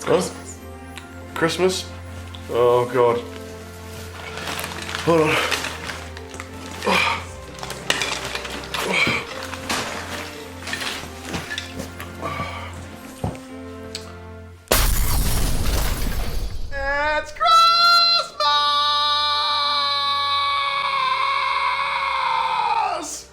Christmas. Christmas? Oh God. Hold on. It's Christmas!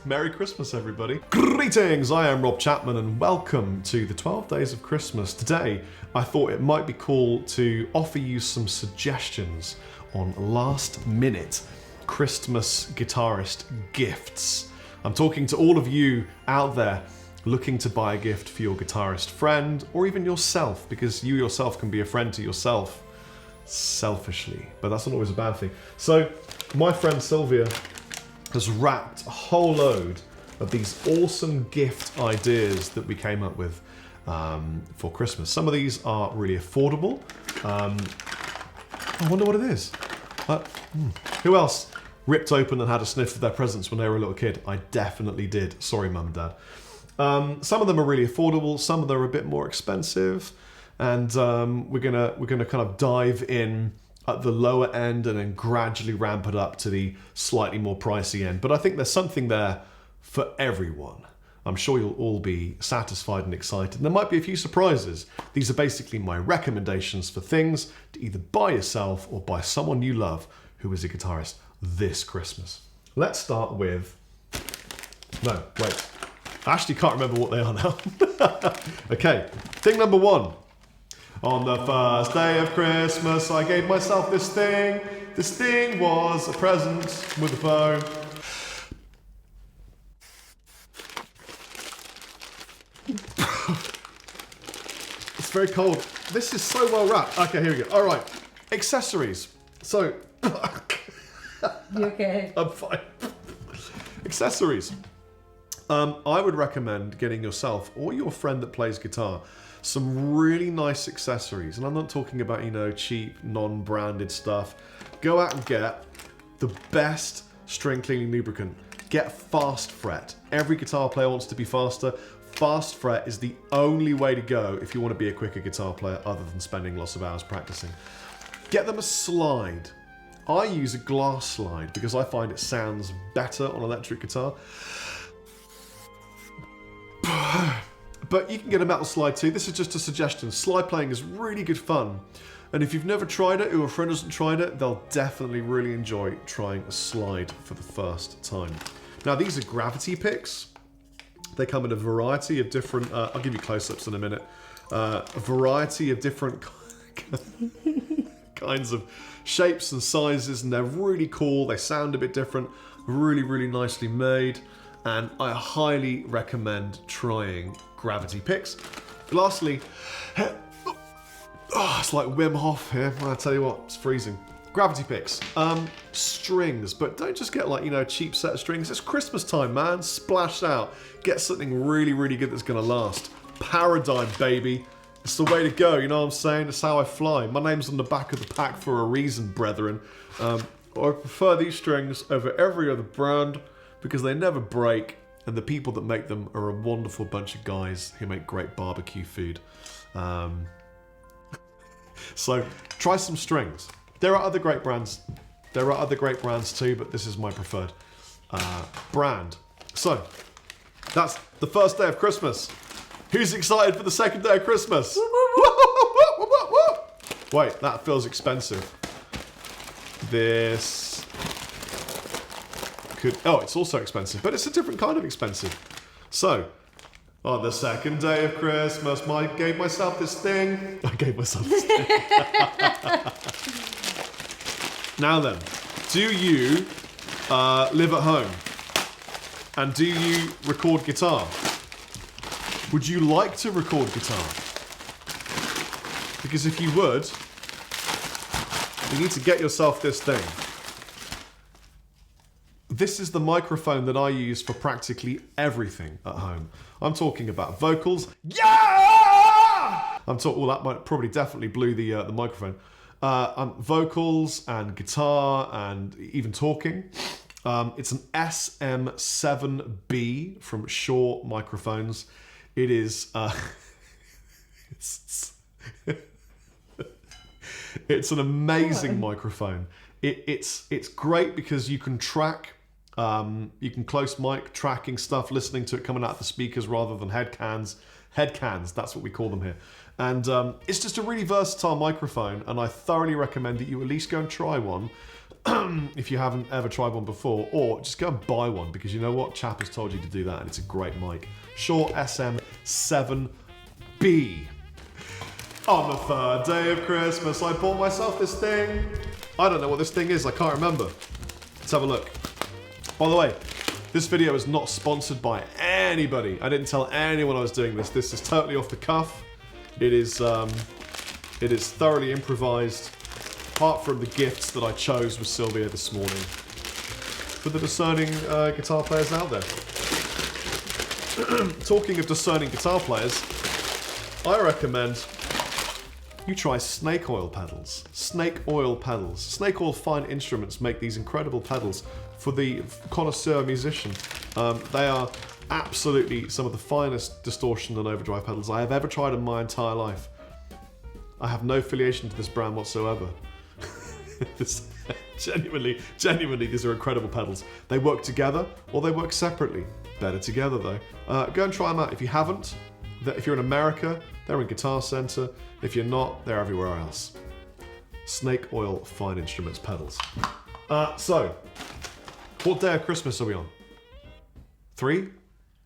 Merry Christmas, everybody. Greetings, I am Rob Chapman and welcome to the 12 Days of Christmas. Today, I thought it might be cool to offer you some suggestions on last-minute Christmas guitarist gifts. I'm talking to all of you out there looking to buy a gift for your guitarist friend or even yourself, because you yourself can be a friend to yourself selfishly, but that's not always a bad thing. So my friend Sylvia has wrapped a whole load of these awesome gift ideas that we came up with for Christmas. Some of these are really affordable. I wonder what it is. Who else ripped open and had a sniff of their presents when they were a little kid? I definitely did. Sorry, Mum and Dad. Some of them are really affordable. Some of them are a bit more expensive. And we're gonna kind of dive in at the lower end and then gradually ramp it up to the slightly more pricey end. But I think there's something there for everyone. I'm sure you'll all be satisfied and excited. There might be a few surprises. These are basically my recommendations for things to either buy yourself or buy someone you love who is a guitarist this Christmas. Let's start with... No, wait. I actually can't remember what they are now. Okay, thing number one. On the first day of Christmas, I gave myself this thing. This thing was a present with a bow. It's very cold. This is so well wrapped. Okay, here we go. All right, accessories. So, You okay? I'm fine. Accessories. I would recommend getting yourself or your friend that plays guitar some really nice accessories. And I'm not talking about, cheap, non-branded stuff. Go out and get the best string cleaning lubricant. Get fast fret. Every guitar player wants to be faster. Fast fret is the only way to go if you want to be a quicker guitar player other than spending lots of hours practicing. Get them a slide. I use a glass slide because I find it sounds better on electric guitar. But you can get a metal slide too. This is just a suggestion. Slide playing is really good fun. And if you've never tried it or a friend hasn't tried it, they'll definitely really enjoy trying a slide for the first time. Now these are gravity picks. They come in a variety of different, I'll give you close-ups in a minute. A variety of different kinds of shapes and sizes, and they're really cool. They sound a bit different, really, really nicely made. And I highly recommend trying gravity picks. Lastly, it's like Wim Hof here. I tell you what, it's freezing. Gravity picks, strings, but don't just get a cheap set of strings. It's Christmas time, man. Splash out. Get something really, really good that's gonna last. Paradigm, baby. It's the way to go. You know what I'm saying? It's how I fly. My name's on the back of the pack for a reason, brethren. I prefer these strings over every other brand, because they never break, and the people that make them are a wonderful bunch of guys who make great barbecue food. So try some strings. There are other great brands. There are other great brands too, but this is my preferred brand. So that's the first day of Christmas. Who's excited for the second day of Christmas? Wait, that feels expensive. This... Oh, it's also expensive, but it's a different kind of expensive. So, on the second day of Christmas, I gave myself this thing. Now then, do you live at home? And do you record guitar? Would you like to record guitar? Because if you would, you need to get yourself this thing. This is the microphone that I use for practically everything at home. I'm talking about vocals. Yeah! Well, that might probably definitely blew the microphone. Vocals and guitar and even talking. It's an SM7B from Shure Microphones. It is... It's an amazing microphone. It's great because you can track, you can close mic tracking stuff, listening to it coming out of the speakers rather than head cans. Head cans, that's what we call them here. And it's just a really versatile microphone, and I thoroughly recommend that you at least go and try one if you haven't ever tried one before, or just go and buy one, because you know what? Chappers told you to do that, and it's a great mic. Shure SM7B. On the third day of Christmas, I bought myself this thing. I don't know what this thing is, I can't remember. Let's have a look. By the way, this video is not sponsored by anybody. I didn't tell anyone I was doing this. This is totally off the cuff. It is thoroughly improvised, apart from the gifts that I chose with Sylvia this morning. For the discerning guitar players out there. Talking of discerning guitar players, I recommend you try snake oil pedals. Snake oil pedals. Snake oil fine instruments make these incredible pedals for the connoisseur musician. They are absolutely some of the finest distortion and overdrive pedals I have ever tried in my entire life. I have no affiliation to this brand whatsoever. Genuinely, these are incredible pedals. They work together or they work separately. Better together though. Go and try them out if you haven't. If you're in America, they're in Guitar Center. If you're not, they're everywhere else. Snake oil fine instruments pedals. So, what day of Christmas are we on? 3?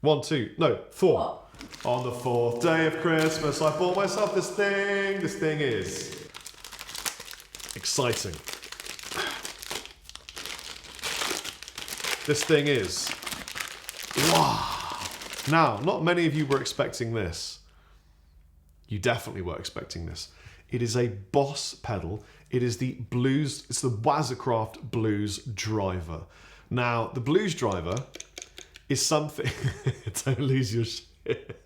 1, 2, no, 4. What? On the 4th day of Christmas, I bought myself this thing. This thing is exciting. This thing is, wow. Now, not many of you were expecting this. You definitely were expecting this. It is a Boss pedal. It is the Blues, it's the Wazacraft Blues Driver. Now, the Blues Driver is something, don't lose your shit,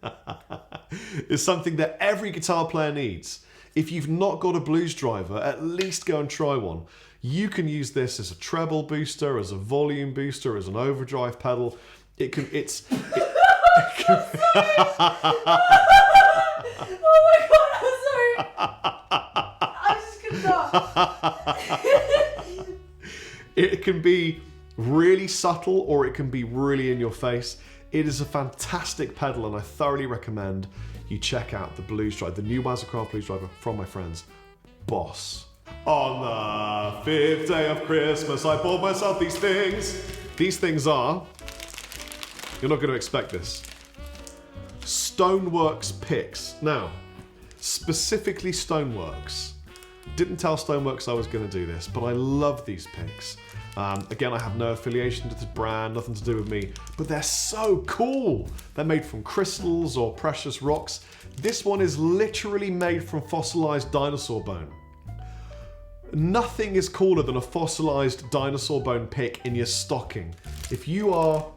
is something that every guitar player needs. If you've not got a Blues Driver, at least go and try one. You can use this as a treble booster, as a volume booster, as an overdrive pedal. It can, it can, Oh my god, I'm sorry. I just could not. It can be really subtle or it can be really in your face. It is a fantastic pedal and I thoroughly recommend you check out the Blues Driver, the new Wazacraft Blues Driver from my friends Boss. On the 5th day of Christmas, I bought myself these things. These things are, you're not going to expect this, Stoneworks picks. Now, specifically Stoneworks. Didn't tell Stoneworks I was going to do this, but I love these picks. Again, I have no affiliation to this brand, nothing to do with me, but they're so cool. They're made from crystals or precious rocks. This one is literally made from fossilized dinosaur bone. Nothing is cooler than a fossilized dinosaur bone pick in your stocking. If you are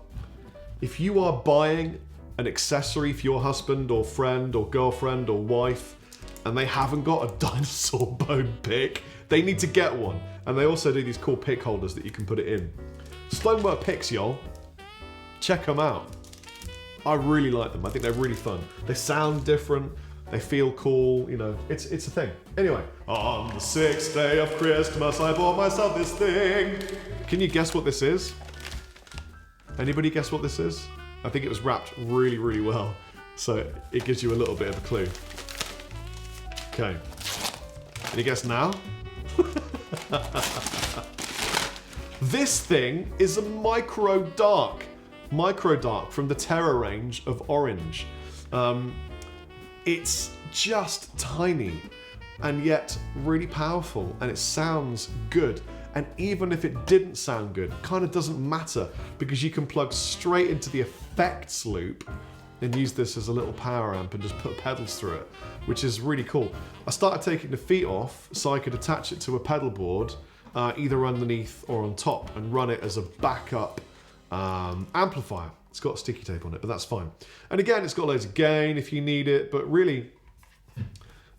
buying an accessory for your husband or friend or girlfriend or wife and they haven't got a dinosaur bone pick, they need to get one. And they also do these cool pick holders that you can put it in. Stonework picks, y'all. Check them out. I really like them. I think they're really fun. They sound different. They feel cool. You know, it's a thing. Anyway, on the 6th day of Christmas, I bought myself this thing. Can you guess what this is? Anybody guess what this is? I think it was wrapped really, really well. So it gives you a little bit of a clue. Okay. Can you guess now? This thing is a micro dark from the Terra range of Orange. It's just tiny and yet really powerful, and it sounds good. And even if it didn't sound good, kind of doesn't matter, because you can plug straight into the effects loop and use this as a little power amp and just put pedals through it, which is really cool. I started taking the feet off so I could attach it to a pedal board, either underneath or on top, and run it as a backup amplifier. It's got sticky tape on it, but that's fine. And again, it's got loads of gain if you need it, but really,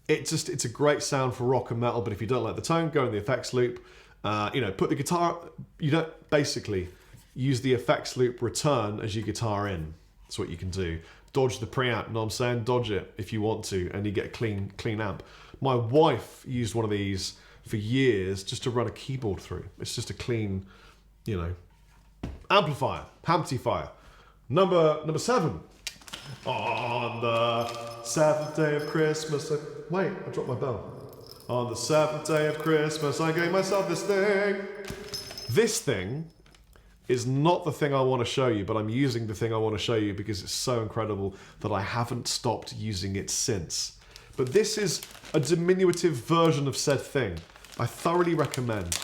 it's a great sound for rock and metal. But if you don't like the tone, go in the effects loop. Put the guitar, you don't basically use the effects loop return as your guitar in. That's what you can do. Dodge the preamp, you know what I'm saying? Dodge it if you want to, and you get a clean amp. My wife used one of these for years just to run a keyboard through. It's just a clean, amplifier, amplifier. Number 7. On the 7th day of Christmas. Wait, I dropped my bell. On the 7th day of Christmas, I gave myself this thing. This thing is not the thing I want to show you, but I'm using the thing I want to show you because it's so incredible that I haven't stopped using it since. But this is a diminutive version of said thing. I thoroughly recommend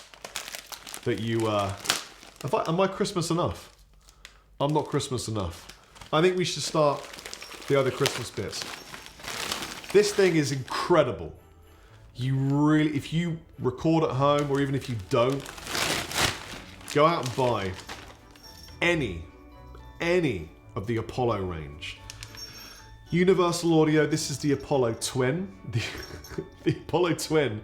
that you... am I Christmas enough? I'm not Christmas enough. I think we should start the other Christmas bits. This thing is incredible. If you record at home, or even if you don't, go out and buy any of the Apollo range. Universal Audio, this is the Apollo Twin. The Apollo Twin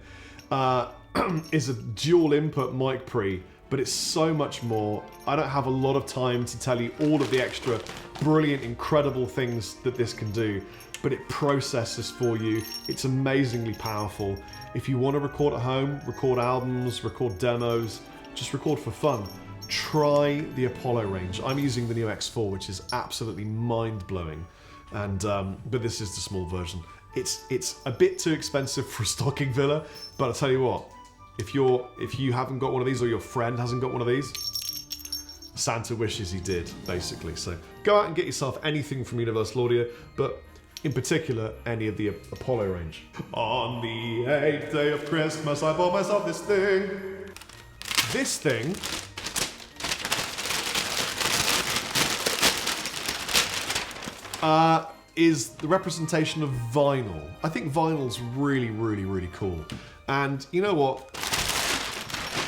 is a dual input mic pre, but it's so much more. I don't have a lot of time to tell you all of the extra brilliant, incredible things that this can do, but it processes for you. It's amazingly powerful. If you want to record at home, record albums, record demos, just record for fun, try the Apollo range. I'm using the new X4, which is absolutely mind-blowing, and but this is the small version. It's a bit too expensive for a stocking villa, but I'll tell you what, if you haven't got one of these, or your friend hasn't got one of these, Santa wishes he did, basically. So go out and get yourself anything from Universal Audio, but in particular, any of the Apollo range. On the 8th day of Christmas, I bought myself this thing. This thing is the representation of vinyl. I think vinyl's really, really, really cool. And you know what?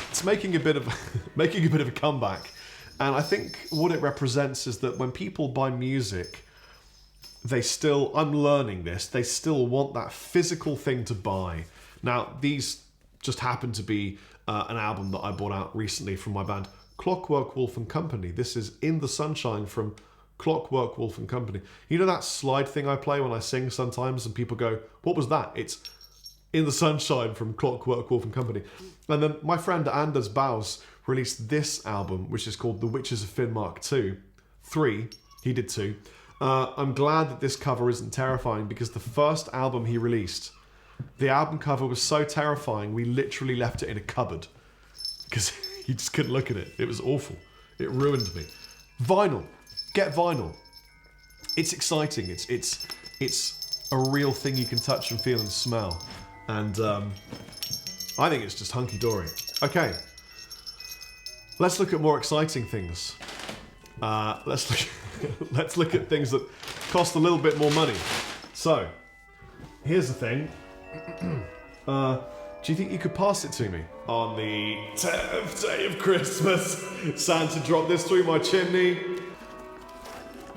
It's making a bit of a comeback. And I think what it represents is that when people buy music, I'm learning this, they still want that physical thing to buy. Now, these just happen to be an album that I bought out recently from my band Clockwork Wolf Company. This is In the Sunshine from Clockwork Wolf Company. You know that slide thing I play when I sing sometimes and people go, what was that? It's In the Sunshine from Clockwork Wolf Company. And then my friend Anders Baus released this album, which is called The Witches of Finnmark 3. He did 2. I'm glad that this cover isn't terrifying, because the first album he released, the album cover was so terrifying we literally left it in a cupboard because you just couldn't look at it. It was awful. It ruined me. Vinyl. Get vinyl. It's exciting. It's a real thing you can touch and feel and smell. And I think it's just hunky-dory. Okay. Let's look at more exciting things. Let's look at things that cost a little bit more money. So, here's the thing. Do you think you could pass it to me? On the 10th day of Christmas, Santa dropped this through my chimney.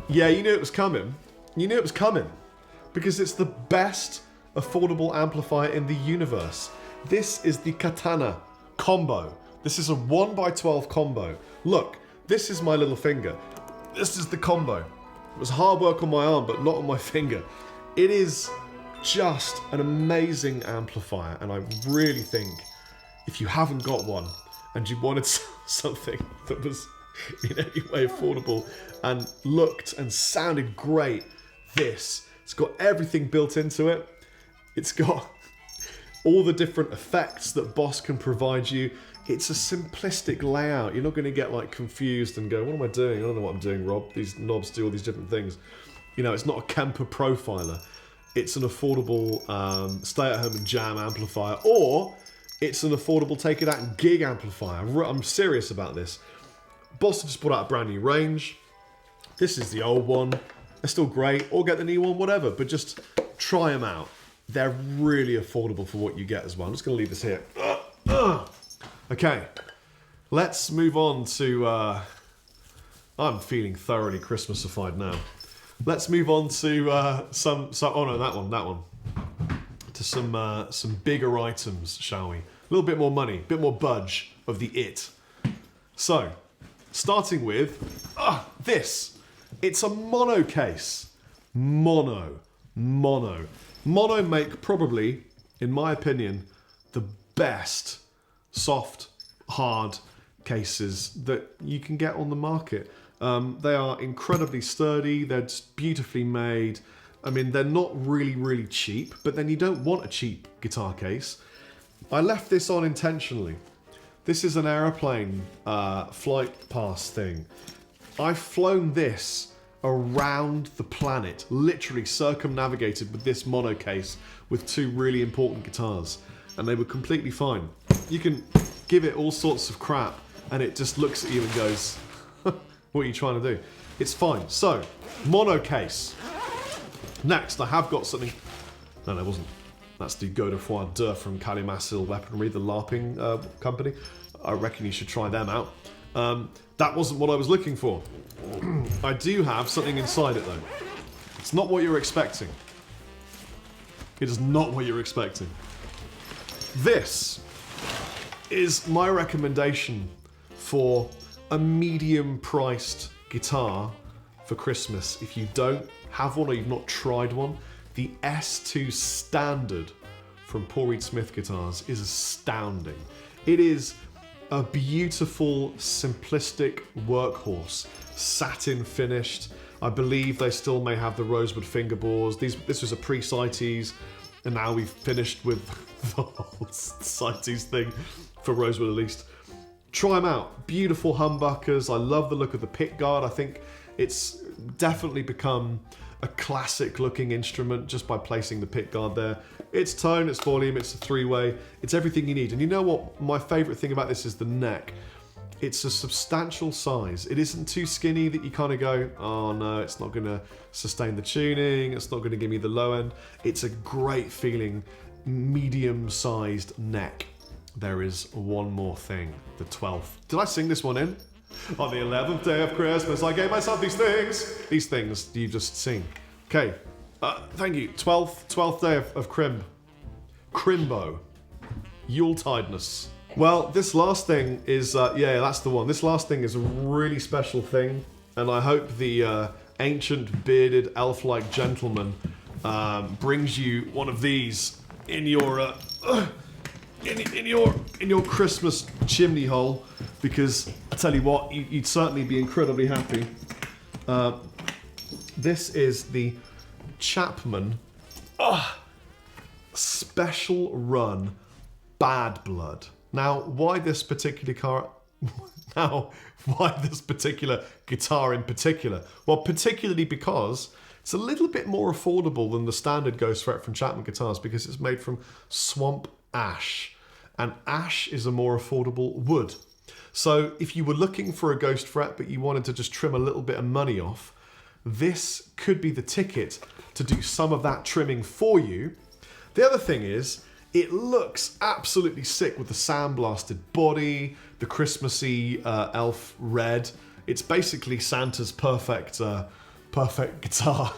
Yeah, you knew it was coming. You knew it was coming. Because it's the best affordable amplifier in the universe. This is the Katana combo. This is a 1x12 combo. Look, this is my little finger. This is the combo. It was hard work on my arm, but not on my finger. It is just an amazing amplifier, and I really think if you haven't got one and you wanted something that was in any way affordable and looked and sounded great, it's got everything built into it. It's got all the different effects that Boss can provide you. It's a simplistic layout. You're not going to get confused and go, what am I doing? I don't know what I'm doing, Rob. These knobs do all these different things. It's not a Kemper profiler. It's an affordable stay-at-home and jam amplifier, or it's an affordable take-it-out and gig amplifier. I'm serious about this. Boss have just brought out a brand new range. This is the old one. They're still great, or get the new one, whatever, but just try them out. They're really affordable for what you get as well. I'm just going to leave this here. Okay, let's move on to... I'm feeling thoroughly Christmasified now. Let's move on to that one. To some bigger items, shall we? A little bit more money, a bit more budge of the it. So, starting with this. It's a mono case. Mono make probably in my opinion, the best soft, hard cases that you can get on the market. They are incredibly sturdy, they're just beautifully made. I mean, they're not really cheap, but then you don't want a cheap guitar case. I left this on intentionally. This is an aeroplane flight pass thing. I've flown this around the planet, literally circumnavigated with this mono case with two really important guitars, and they were completely fine. You can give it all sorts of crap and it just looks at you and goes, what are you trying to do? It's fine. So, mono case. Next, I have got something. No, that wasn't. That's the Godefroy II from Kalimassil Weaponry, the LARPing company. I reckon you should try them out. That wasn't what I was looking for. I do have something inside it though. It's not what you're expecting. It is not what you're expecting. This is my recommendation for a medium-priced guitar for Christmas. If you don't have one or you've not tried one, the S2 Standard from Paul Reed Smith Guitars is astounding. It is a beautiful, simplistic workhorse, satin finished. I believe they still may have the rosewood fingerboards. This was a pre-CITES, and now we've finished with the whole CITES thing for rosewood at least. Try them out. Beautiful humbuckers. I love the look of the pickguard. I think it's definitely become a classic looking instrument just by placing the pickguard there. It's tone, it's volume, it's a three-way, it's everything you need. And you know what? My favourite thing about this is the neck. It's a substantial size. It isn't too skinny that you kind of go, oh no, it's not going to sustain the tuning, it's not going to give me the low end. It's a great feeling, medium-sized neck. There is one more thing, the 12th. Did I sing this one in? On the 11th day of Christmas, I gave myself these things. These things you've just seen. Okay, thank you. 12th day of Crimbo. Yuletideness. Well, this last thing is, yeah, that's the one. This last thing is a really special thing, and I hope the ancient bearded elf-like gentleman brings you one of these in your in your Christmas chimney hole, because I tell you what, you'd certainly be incredibly happy. This is the Chapman Special Run Bad Blood. Now, why this particular guitar in particular? Well, particularly because it's a little bit more affordable than the standard Ghost Fret from Chapman guitars, because it's made from swamp ash, and ash is a more affordable wood. So if you were looking for a Ghost Fret but you wanted to just trim a little bit of money off, this could be the ticket to do some of that trimming for you. The other thing is, it looks absolutely sick with the sandblasted body, the Christmassy elf red. It's basically Santa's perfect guitar.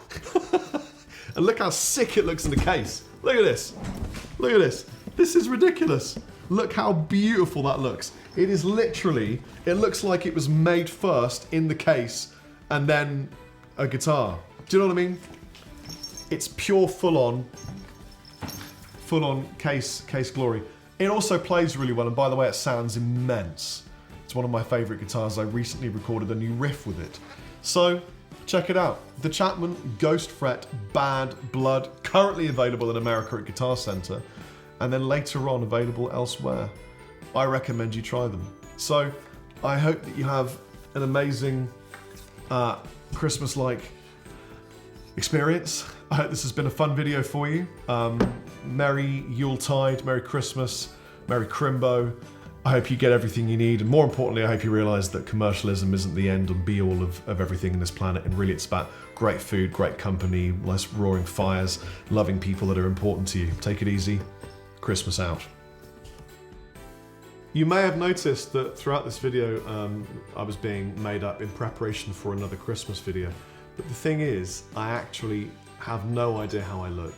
And look how sick it looks in the case. Look at this. Look at this. This is ridiculous. Look how beautiful that looks. It is literally, it looks like it was made first in the case and then a guitar. Do you know what I mean? It's pure full-on case glory. It also plays really well, and by the way, it sounds immense. It's one of my favourite guitars. I recently recorded a new riff with it. So, check it out. The Chapman Ghost Fret Bad Blood, currently available in America at Guitar Center, and then later on available elsewhere. I recommend you try them. So, I hope that you have an amazing Christmas-like experience. I hope this has been a fun video for you. Merry Yuletide, Merry Christmas, Merry Crimbo. I hope you get everything you need, and more importantly, I hope you realise that commercialism isn't the end and be all of everything in this planet, and really it's about great food, great company, less roaring fires, loving people that are important to you. Take it easy. Christmas out. You may have noticed that throughout this video I was being made up in preparation for another Christmas video, but the thing is, I actually have no idea how I look.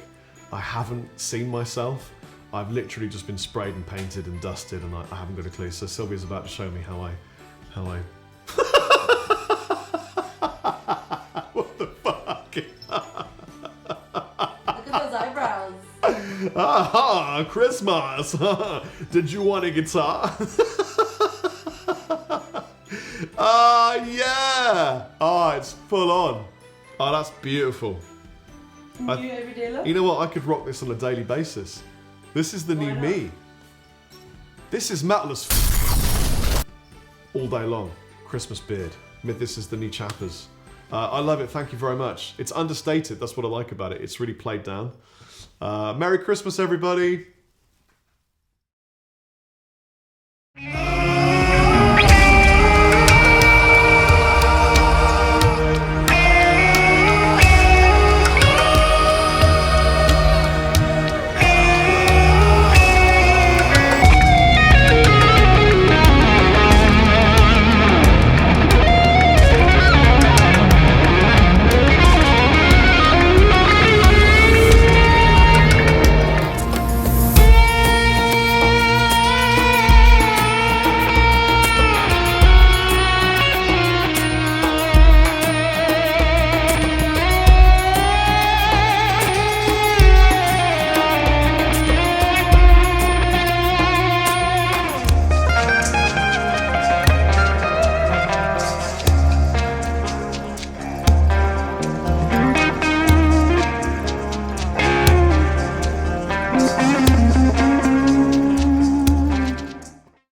I haven't seen myself. I've literally just been sprayed and painted and dusted, and I haven't got a clue. So Sylvia's about to show me how I what the fuck? Look at those eyebrows. Aha, Christmas. Did you want a guitar? Yeah. It's full on. Oh, that's beautiful. New everyday look. You know what? I could rock this on a daily basis. This is the new not? me. This is metal as all day long. Christmas beard. This is the new Chappers. I love it. Thank you very much. It's understated. That's what I like about it. It's really played down. Merry Christmas, everybody.